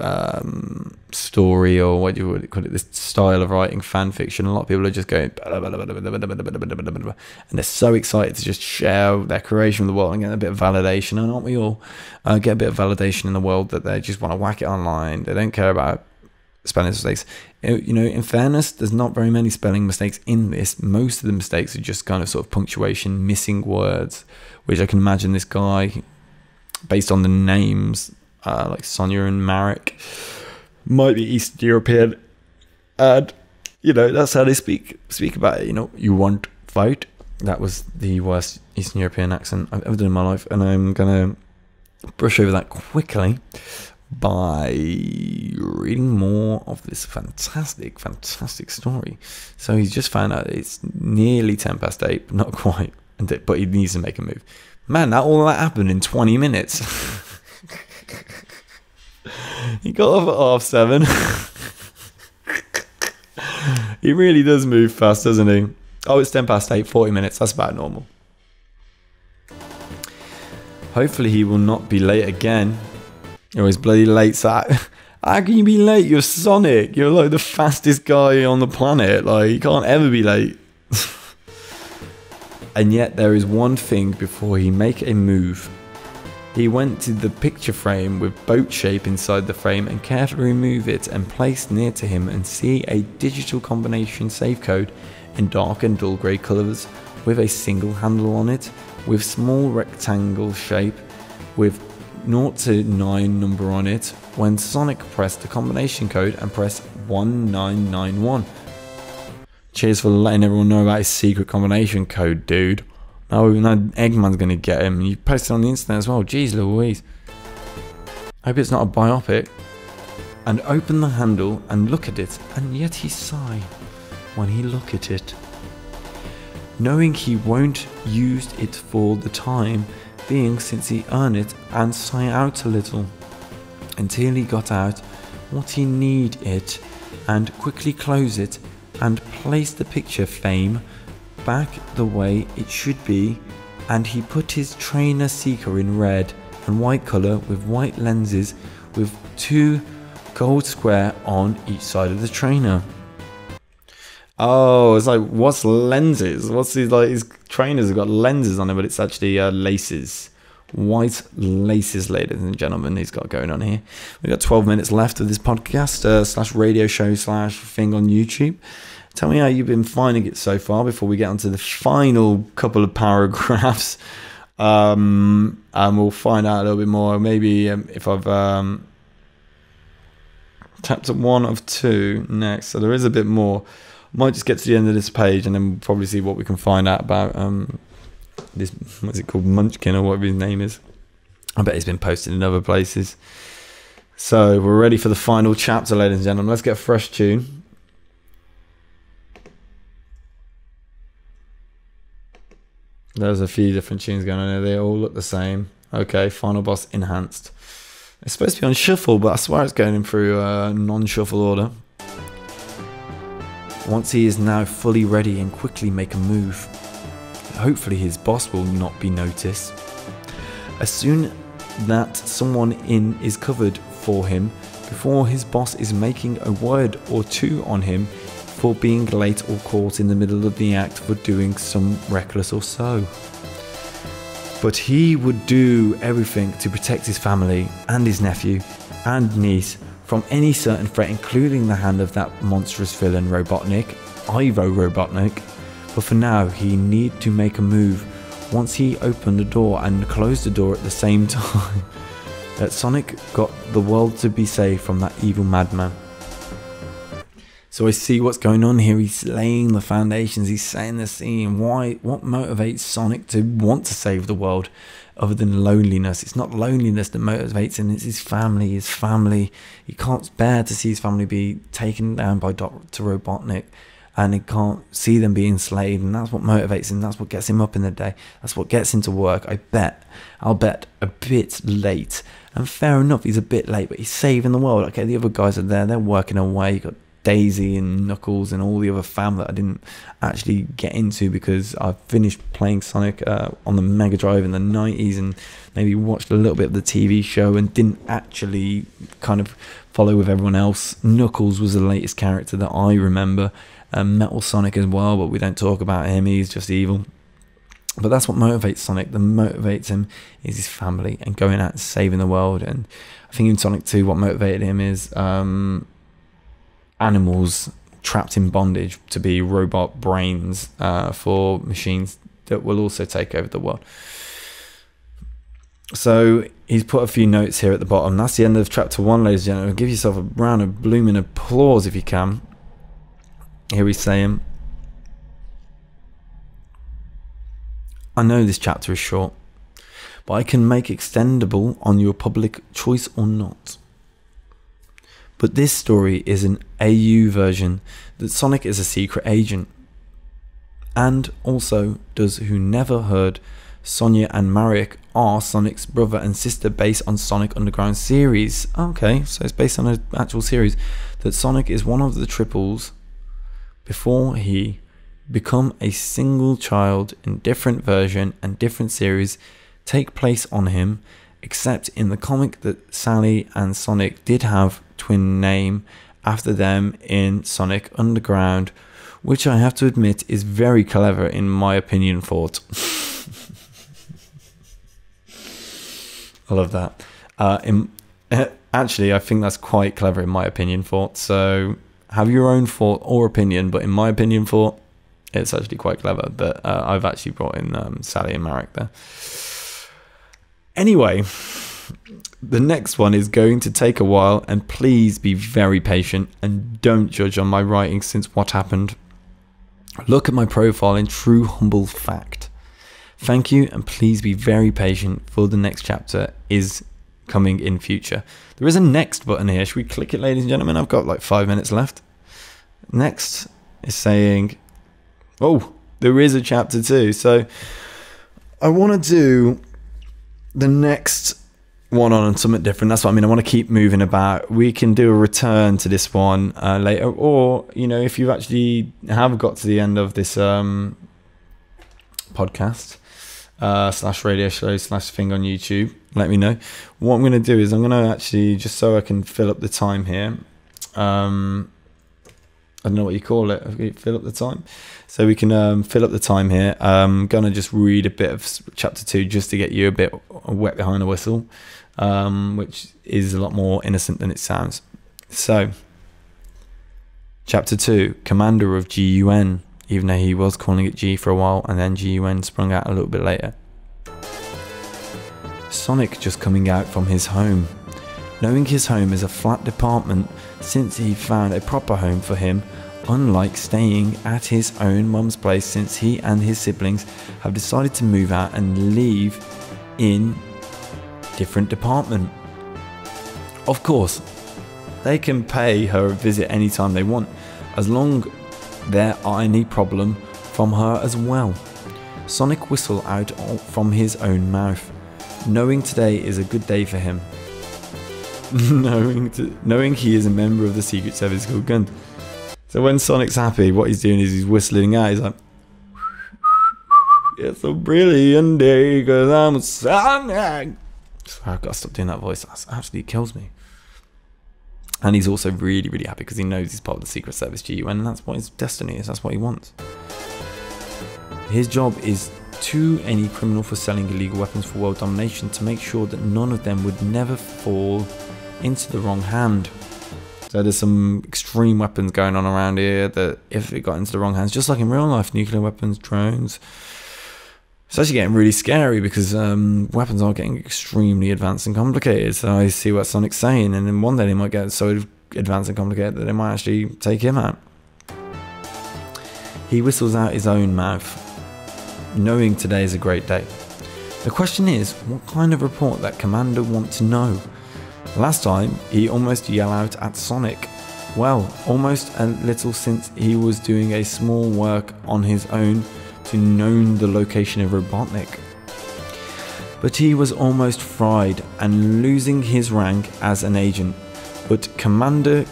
story, or what you would call it, this style of writing fan fiction, a lot of people are just going and they're so excited to just share their creation with the world and get a bit of validation. And aren't we all? Get a bit of validation in the world that they just want to whack it online. They don't care about spelling mistakes. You know, in fairness, there's not very many spelling mistakes in this. Most of the mistakes are just kind of sort of punctuation, missing words, which I can imagine this guy, based on the names, like Sonia and Marek, might be Eastern European, and you know that's how they speak about it. You know, you won't fight. That was the worst Eastern European accent I've ever done in my life, and I'm gonna brush over that quickly by reading more of this fantastic story. So he's just found out it's nearly 8:10, but not quite, but he needs to make a move. Man, all that happened in 20 minutes. He got off at 7:30. He really does move fast, doesn't he? Oh, it's 8:10, 40 minutes. That's about normal. Hopefully he will not be late again. You're always bloody late, so how can you be late? You're Sonic. You're like the fastest guy on the planet. Like, you can't ever be late. And yet there is one thing before he make a move. He went to the picture frame with boat shape inside the frame and carefully removed it and placed near to him and see a digital combination save code in dark and dull grey colours with a single handle on it with small rectangle shape with 0 to 9 number on it when Sonic pressed the combination code and pressed 1991. Cheers for letting everyone know about his secret combination code, dude. No, Eggman's gonna get him. You posted on the internet as well. Jeez Louise. Hope it's not a biopic. And open the handle and look at it, and yet he sigh when he look at it, knowing he won't use it for the time being since he earned it, and sigh out a little until he got out what he need it and quickly close it and place the picture frame back the way it should be, and he put his trainer seeker in red and white color with white lenses with 2 gold square on each side of the trainer. Oh, it's like, what's lenses? What's his, like, his trainers have got lenses on it, but it's actually laces. White laces, ladies and gentlemen, he's got going on here. We've got 12 minutes left of this podcast slash radio show slash thing on YouTube. Tell me how you've been finding it so far before we get onto the final couple of paragraphs. And we'll find out a little bit more. Maybe if I've chapter 1 of 2 next. So there is a bit more. Might just get to the end of this page and then we'll probably see what we can find out about this, what's it called, Munchkin or whatever his name is. I bet he's been posted in other places. So we're ready for the final chapter, ladies and gentlemen. Let's get a fresh tune. There's a few different tunes going on here. They all look the same. Okay, final boss enhanced. It's supposed to be on shuffle, but I swear it's going in through non-shuffle order. Once he is now fully ready and quickly make a move. Hopefully his boss will not be noticed. As soon that someone in is covered for him before his boss is making a word or two on him for being late or caught in the middle of the act for doing some reckless or so. But he would do everything to protect his family and his nephew and niece from any certain threat, including the hand of that monstrous villain Robotnik, Ivo Robotnik. But for now, he need to make a move. Once he opened the door and closed the door at the same time, that Sonic got the world to be saved from that evil madman. So I see what's going on here. He's laying the foundations. He's setting the scene. Why? What motivates Sonic to want to save the world other than loneliness? It's not loneliness that motivates him. It's his family. His family. He can't bear to see his family be taken down by Dr. Robotnik. And he can't see them being enslaved. And that's what motivates him. That's what gets him up in the day. That's what gets him to work. I'll bet a bit late. And fair enough, he's a bit late. But he's saving the world. Okay, the other guys are there. They're working away. You got Daisy and Knuckles and all the other fam that I didn't actually get into because I finished playing Sonic on the Mega Drive in the 90s and maybe watched a little bit of the TV show and didn't actually kind of follow with everyone else. Knuckles was the latest character that I remember. Metal Sonic as well, but we don't talk about him. He's just evil. But that's what motivates Sonic. That motivates him is his family and going out and saving the world. And I think in Sonic 2 what motivated him is animals trapped in bondage to be robot brains for machines that will also take over the world. So he's put a few notes here at the bottom. That's the end of chapter 1, ladies and gentlemen. Give yourself a round of blooming applause if you can. Here he's saying, I know this chapter is short, but I can make extendable on your public choice or not. But this story is an AU version that Sonic is a secret agent. And also does Who Never Heard Sonia and Marek are Sonic's brother and sister based on Sonic Underground series. Okay, so it's based on an actual series. That Sonic is one of the triples before he become a single child in different version and different series take place on him, except in the comic that Sally and Sonic did have twin name after them in Sonic Underground, which I have to admit is very clever in my opinion thought. I love that. Actually, I think that's quite clever in my opinion, thought. So have your own thought or opinion, but in my opinion, thought, it's actually quite clever that I've actually brought in Sally and Marek there. Anyway, the next one is going to take a while, and please be very patient and don't judge on my writing since what happened. Look at my profile in true humble fact. Thank you, and please be very patient for the next chapter is coming in future. There is a next button here. Should we click it, ladies and gentlemen? I've got like 5 minutes left. Next is saying, oh, there is a chapter 2. So I want to do the next one on something different. That's what I mean. I want to keep moving about. We can do a return to this one later, or if you actually have got to the end of this podcast / radio show / thing on YouTube, let me know. What I'm going to do is I'm going to actually, just so I can fill up the time here, I don't know what you call it, fill up the time. So we can fill up the time here. I'm going to just read a bit of chapter 2 just to get you a bit wet behind the whistle, which is a lot more innocent than it sounds. So, chapter 2, Commander of GUN, even though he was calling it G for a while, and then GUN sprung out a little bit later. Sonic just coming out from his home. Knowing his home is a flat department since he found a proper home for him, unlike staying at his own mum's place since he and his siblings have decided to move out and live in different department. Of course, they can pay her a visit anytime they want, as long there are any problem from her as well. Sonic whistled out from his own mouth, knowing today is a good day for him. knowing he is a member of the Secret Service called Gun. So when Sonic's happy, what he's doing is he's whistling out. He's like, it's a brilliant day because I'm a Sonic. Sorry, I've got to stop doing that voice. That actually kills me. And he's also really, really happy because he knows he's part of the Secret Service GUN, and that's what his destiny is. That's what he wants. His job is to any criminal for selling illegal weapons for world domination to make sure that none of them would never fall into the wrong hand. So there's some extreme weapons going on around here that if it got into the wrong hands, just like in real life, nuclear weapons, drones, it's actually getting really scary because weapons are getting extremely advanced and complicated. So I see what Sonic's saying, and then one day they might get so advanced and complicated that they might actually take him out. He whistles out his own mouth, knowing today is a great day. The question is, what kind of report that Commander wants to know? Last time, he almost yelled out at Sonic. Well, almost a little since he was doing a small work on his own to know the location of Robotnik. But he was almost fried and losing his rank as an agent. But Commander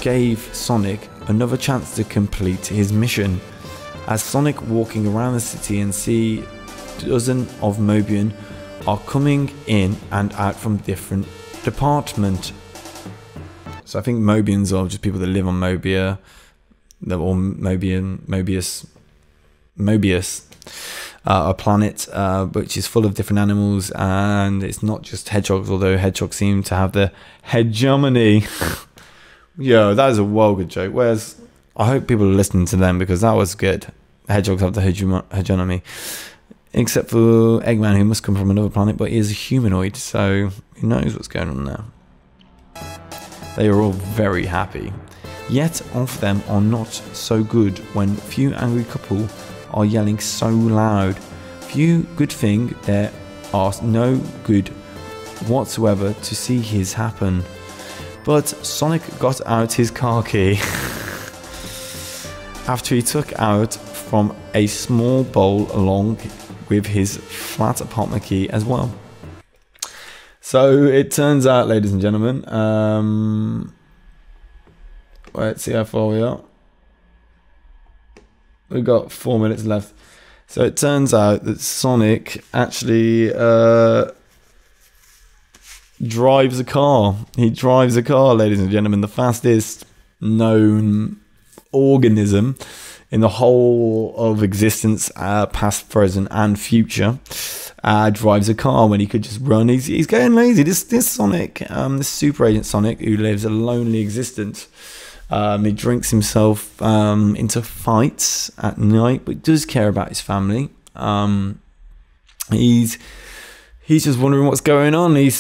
gave Sonic another chance to complete his mission. As Sonic walking around the city and see dozens of Mobian are coming in and out from different department. So I think Mobians are just people that live on Mobia, or Mobius, a planet which is full of different animals, and it's not just hedgehogs, although hedgehogs seem to have the hegemony. Yo, that is a well good joke. Whereas I hope people are listening to them because that was good. Hedgehogs have the hegemony. Except for Eggman, who must come from another planet, but he is a humanoid, so who knows what's going on there. They are all very happy. Yet of them are not so good when few angry couple are yelling so loud. Few good thing there are no good whatsoever to see his happen. But Sonic got out his car key after he took out from a small bowl along with his flat apartment key as well. So it turns out, ladies and gentlemen, let's see how far we are. We've got 4 minutes left. So it turns out that Sonic actually drives a car. He drives a car, ladies and gentlemen, the fastest known organism in the whole of existence, past, present, and future. drives a car when he could just run. He's getting lazy. This Sonic, this Super Agent Sonic, who lives a lonely existence. He drinks himself into fights at night, but does care about his family. He's just wondering what's going on. He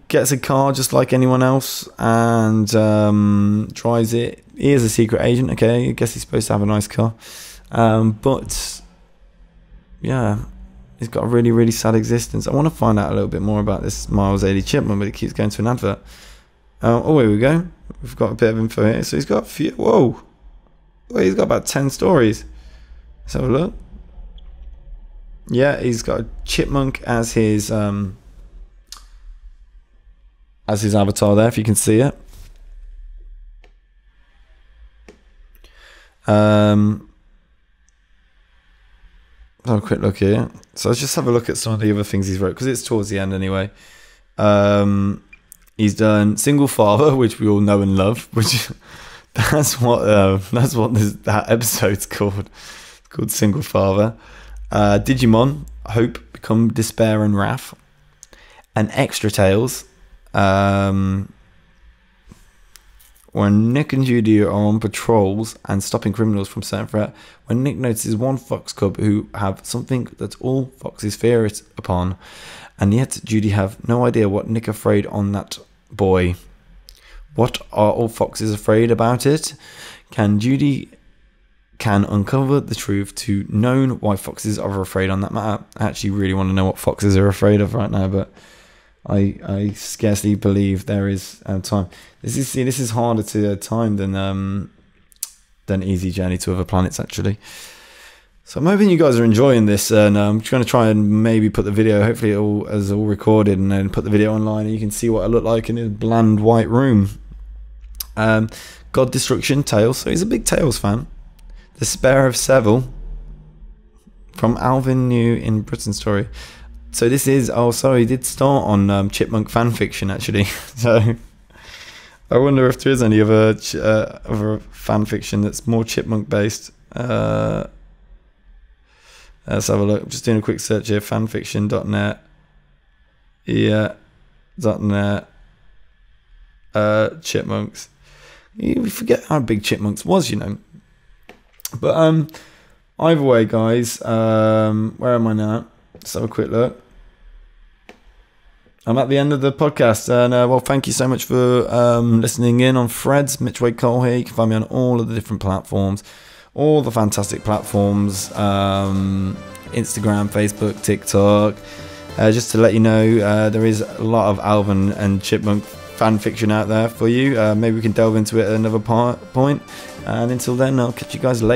gets a car just like anyone else and drives it. He is a secret agent. Okay, I guess he's supposed to have a nice car, but yeah, he's got a really, really sad existence. I want to find out a little bit more about this Miles A.D. Chipmunk, but it keeps going to an advert. Oh, here we go. We've got a bit of info here. So he's got a few. Whoa, he's got about 10 stories. Let's have a look. Yeah, he's got a chipmunk as his avatar there, if you can see it. Have a quick look here. So let's just have a look at some of the other things he's wrote, because it's towards the end anyway. He's done Single Father, which we all know and love, which that's what that episode's called. It's called Single Father. Digimon, Hope, Become Despair and Wrath, and Extra Tales. When Nick and Judy are on patrols and stopping criminals from certain threat, when Nick notices one fox cub who have something that all foxes fear it upon, and yet Judy have no idea what Nick afraid on that boy. What are all foxes afraid about it? Judy can uncover the truth to known why foxes are afraid on that matter. I actually really want to know what foxes are afraid of right now, but I scarcely believe there is time. This is harder to time than Easy Journey to Other Planets, actually. So I'm hoping you guys are enjoying this, and I'm just going to try and maybe put the video, hopefully it all is all recorded, and then put the video online and you can see what I look like in a bland white room. God Destruction, Tales. So he's a big Tales fan. Despair of Seville from Alvin New in Britain Story. So this is, he did start on Chipmunk fanfiction, actually. So I wonder if there is any other fanfiction that's more Chipmunk based. Let's have a look. I'm just doing a quick search here. Fanfiction.net. Yeah. .net. Chipmunks. You forget how big Chipmunks was, you know. But either way, guys, where am I now? Let's have a quick look. I'm at the end of the podcast, and well, thank you so much for listening in on Threads. Mitch Wade Cole here. You can find me on all of the different platforms, all the fantastic platforms, Instagram, Facebook, TikTok. Just to let you know, there is a lot of Alvin and Chipmunk fan fiction out there for you. Maybe we can delve into it at another point. And until then, I'll catch you guys later.